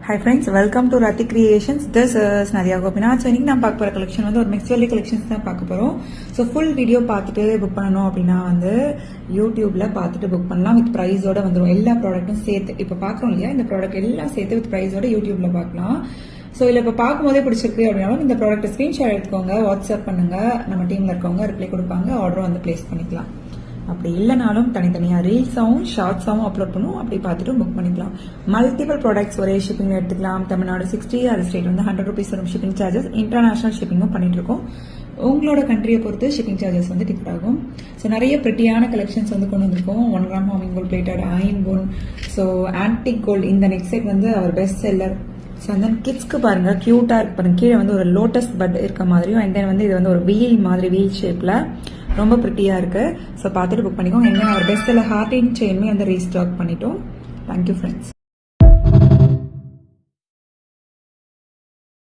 Hi friends, welcome to Rati Creations. This is Nadia Gopinath. So இன்னைக்கு நான் பார்க்க போற கலெக்ஷன் வந்து ஒரு மிக்ஸ் ஜுவல்லரி கலெக்ஷன்ஸ் தான் பார்க்க போறோம். ஸோ ஃபுல் வீடியோ பார்த்துட்டு புக் பண்ணணும் அப்படின்னா வந்து யூடியூப்ல பார்த்துட்டு புக் பண்ணலாம். வித் ப்ரைஸோட வந்துடும். எல்லா ப்ராடக்ட்டும் சேர்த்து இப்போ பார்க்குறோம் இல்லையா, இந்த ப்ராடக்ட் எல்லாம் சேர்த்து வித் ப்ரைஸோட யூடியூப்ல பார்க்கலாம். ஸோ இதில் இப்போ பார்க்கும்போதே பிடிச்சிருக்கு அப்படின்னாலும் இந்த ப்ராடக்ட் ஸ்க்ரீன்ஷாட் எடுத்துக்கோங்க, வாட்ஸ்அப் பண்ணுங்க, நம்ம டீம்ல இருக்கவங்க ரிப்ளை கொடுப்பாங்க, ஆர்டரும் வந்து பிளேஸ் பண்ணிக்கலாம். அப்படி இல்லைனாலும் தனித்தனியாக ரீல்ஸாகவும் ஷார்ட்ஸாகவும் அப்லோட் பண்ணுவோம், அப்படி பார்த்துட்டு புக் பண்ணிக்கலாம். மல்டிபிள் ப்ராடக்ட்ஸ் ஒரே ஷிப்பிங் எடுத்துக்கலாம். தமிழ்நாடு 60, அதர் ஸ்டேட் வந்து 100 rupees வரும் ஷிப்பிங் சார்ஜஸ். இன்டர்நேஷனல் ஷிப்பிங்கும் பண்ணிட்டு இருக்கோம். உங்களோட கண்ட்ரியை பொறுத்து ஷிப்பிங் சார்ஜஸ் வந்து டிஃபர் ஆகும். ஸோ நிறைய பிரிட்டியான கலெக்ஷன்ஸ் வந்து கொண்டு வந்திருக்கோம். 1 gram ஹார்மிங் கோல்ட் பிளேட்டட் அயன் போன், ஸோ ஆன்டிக் கோல்டு. இந்த நெக் செட் வந்து அவர் பெஸ்ட் செல்லர். ஸோ அந்த கிட்ஸ்க்கு பாருங்க கியூட்டா இருக்கு பாருங்க. கீழே வந்து ஒரு லோட்டஸ் பட் இருக்க மாதிரியும், அண்ட் தென் வந்து இது வந்து ஒரு வீல் மாதிரி, வீல் ஷேப்ல ரொம்ப பிரிட்டியா இருக்கு. ஸோ பார்த்துட்டு புக் பண்ணிக்கோங்க. என்ன ஒரு பெஸ்ட் செல்லர் ஹார்ட் அண்ட் செயினுமே வந்து ரீஸ்டாக் பண்ணிட்டோம். Thank you friends.